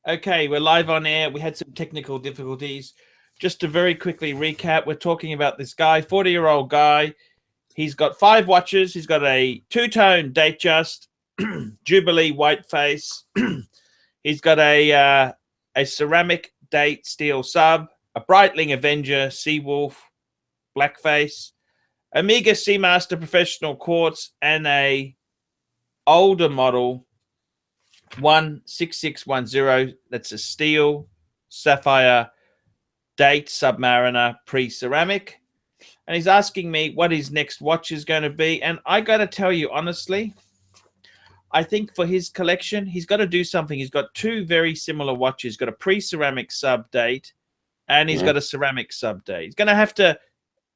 Okay, we're live on air. We had some technical difficulties. Just to very quickly recap, we're talking about this guy, 40-year-old guy. He's got 5 watches. He's got a 2-tone DateJust, Jubilee white face. He's got a ceramic date steel sub, a Breitling Avenger Seawolf black face, Omega Seamaster Professional Quartz, and a older model 16610. That's a steel sapphire date Submariner pre-ceramic. And he's asking me what his next watch is going to be. And I got to tell you, honestly, I think for his collection, he's got to do something. He's got 2 very similar watches. He's got a pre-ceramic sub date and he's got a ceramic sub date. He's going to have to,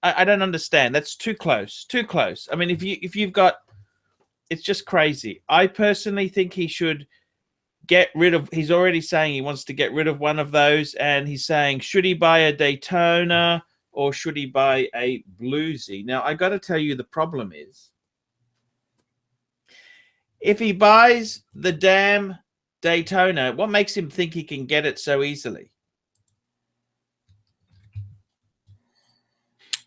I don't understand. That's too close, too close. I mean, if you've got, it's just crazy. I personally think he should get rid of, he's already saying he wants to get rid of one of those. And he's saying, should he buy a Daytona or should he buy a Bluesy? Now, I got to tell you, the problem is, if he buys the damn Daytona, what makes him think he can get it so easily?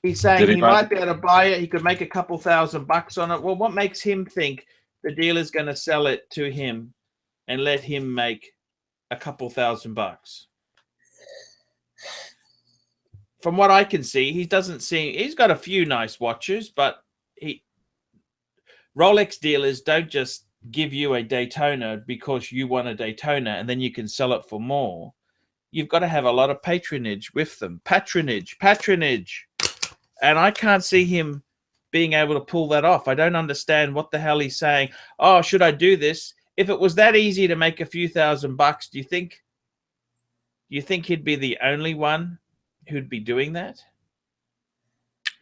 He's saying he might be able to buy it. He could make a couple $1,000 on it. Well, what makes him think the dealer's going to sell it to him and let him make a couple $1,000? From what I can see, he doesn't see. He's got a few nice watches, but Rolex dealers don't just give you a Daytona because you want a Daytona and then you can sell it for more. You've got to have a lot of patronage with them. Patronage. And I can't see him being able to pull that off. I don't understand what the hell he's saying. Oh, should I do this? If it was that easy to make a few $1,000, do you think he'd be the only one who'd be doing that?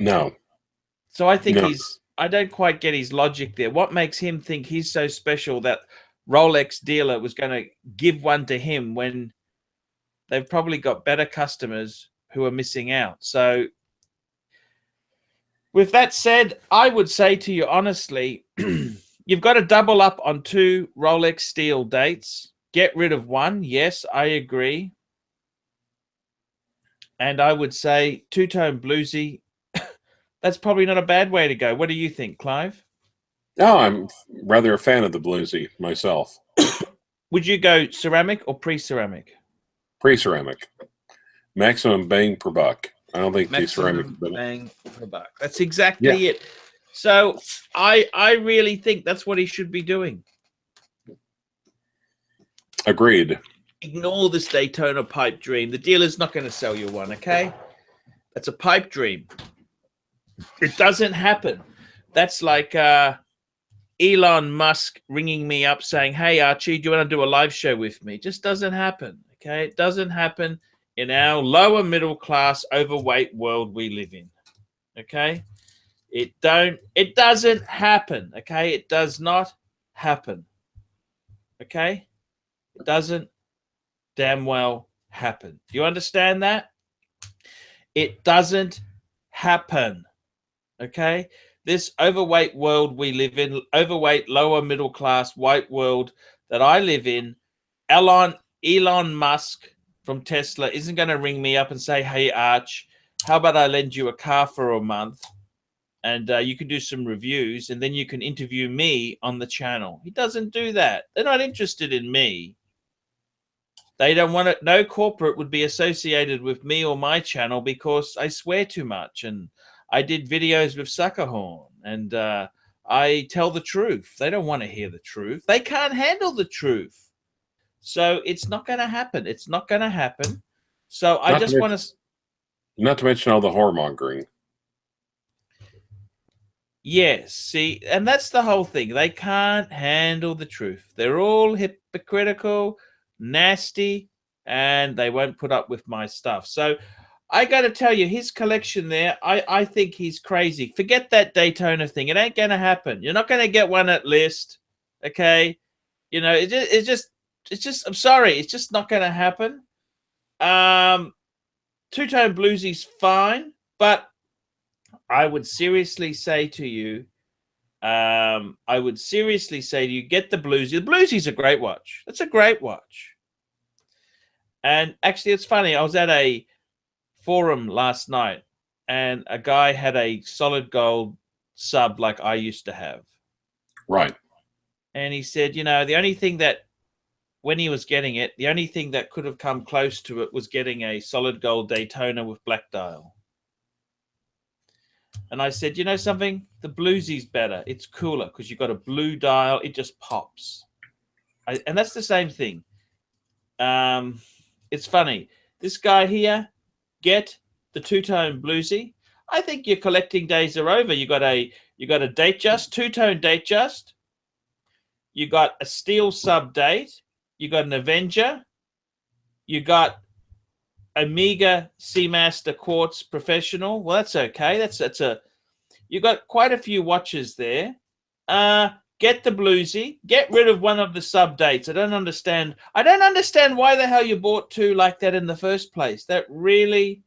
No. So I think I don't quite get his logic there. What makes him think he's so special that Rolex dealer was going to give one to him when they've probably got better customers who are missing out? So with that said, I would say to you honestly, you've got to double up on 2 Rolex steel dates. Get rid of one. Yes, I agree. And I would say 2-tone Bluesy. That's probably not a bad way to go. What do you think, Clive? Oh, I'm rather a fan of the Bluesy myself. Would you go ceramic or pre-ceramic? Pre-ceramic. Maximum bang per buck. I don't think the ceramic bang per buck. That's exactly it. So I really think that's what he should be doing. Agreed. Ignore this Daytona pipe dream. The dealer's not going to sell you one, okay? That's a pipe dream. It doesn't happen. That's like Elon Musk ringing me up saying, hey, Archie, do you want to do a live show with me? It just doesn't happen, okay? It doesn't happen in our lower middle class, overweight world we live in, okay? It doesn't happen, okay? It does not happen, okay? It doesn't damn well happen. Do you understand that? It doesn't happen, okay? This overweight world we live in, overweight, lower middle class, white world that I live in, Elon Musk from Tesla isn't going to ring me up and say, hey, Arch, how about I lend you a car for a month and you can do some reviews and then you can interview me on the channel. He doesn't do that. They're not interested in me. They don't want it. No corporate would be associated with me or my channel because I swear too much. And I did videos with Suckerhorn and I tell the truth. They don't want to hear the truth. They can't handle the truth. So it's not going to happen. It's not going to happen. So I just want to... Not to mention all the whoremongering. Yes, see, and that's the whole thing. They can't handle the truth. They're all hypocritical, nasty, and they won't put up with my stuff. So I got to tell you, his collection there, I think he's crazy. Forget that Daytona thing. It ain't going to happen. You're not going to get one at list, okay? You know, it's just, I'm sorry, it's just not going to happen. 2-tone Bluesy's fine, but I would seriously say to you, get the Bluesy. The Bluesy's a great watch. That's a great watch. And actually, it's funny. I was at a forum last night, and a guy had a solid gold sub like I used to have. Right. And he said, you know, the only thing that, when he was getting it, the only thing that could have come close to it was getting a solid gold Daytona with black dial. And I said, you know something? The bluesy's better. It's cooler because you've got a blue dial. It just pops. And that's the same thing. It's funny. This guy here, get the two-tone bluesy. I think your collecting days are over. You got a DateJust, two-tone DateJust. You got a steel sub date. You got an Avenger. You got Omega Seamaster Quartz Professional. Well, that's okay. That's a. You got quite a few watches there. Get the bluesy. Get rid of one of the sub dates. I don't understand. I don't understand why the hell you bought two like that in the first place. That really.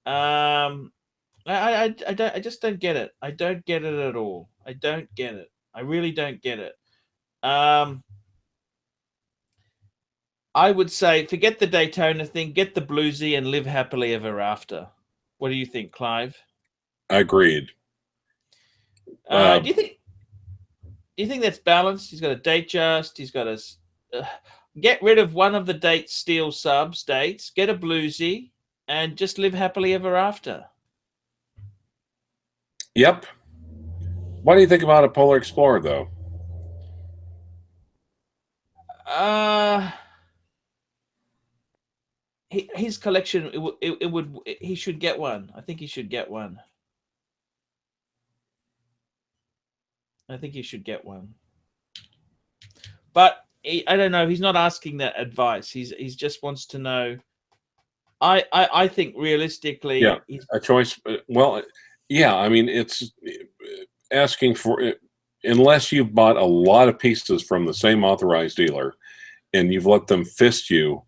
I just don't get it. I don't get it at all. I don't get it. I really don't get it. I would say forget the Daytona thing, get the bluesy and live happily ever after. What do you think, Clive? Agreed. Do you think that's balanced? He's got a DateJust. He's got a get rid of one of the date steel subs dates, get a bluesy, and just live happily ever after. Yep. What do you think about a Polar Explorer, though? His collection, he should get one. I think he should get one. I think he should get one. But I don't know. He's not asking that advice. He's just wants to know. I think realistically, yeah, a choice. Well, yeah. I mean, it's asking for it unless you've bought a lot of pieces from the same authorized dealer, and you've let them fist you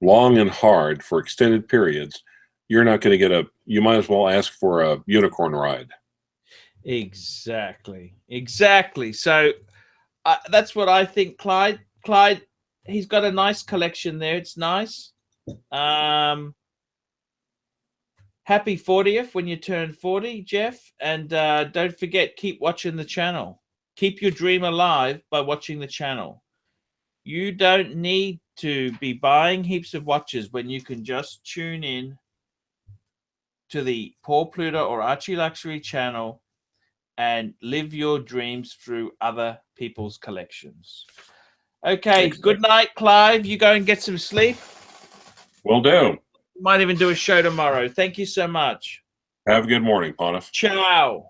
long and hard for extended periods. You're not going to get a. You might as well ask for a unicorn ride. Exactly. So that's what I think, Clyde. He's got a nice collection there. It's nice. Happy 40th when you turn 40, Jeff. And don't forget, keep watching the channel. Keep your dream alive by watching the channel. You don't need to be buying heaps of watches when you can just tune in to the Paul Pluta or Archie Luxury channel and live your dreams through other people's collections. Okay, good night, Clive. You go and get some sleep. Will do. Might even do a show tomorrow. Thank you so much. Have a good morning, Pontiff. Ciao.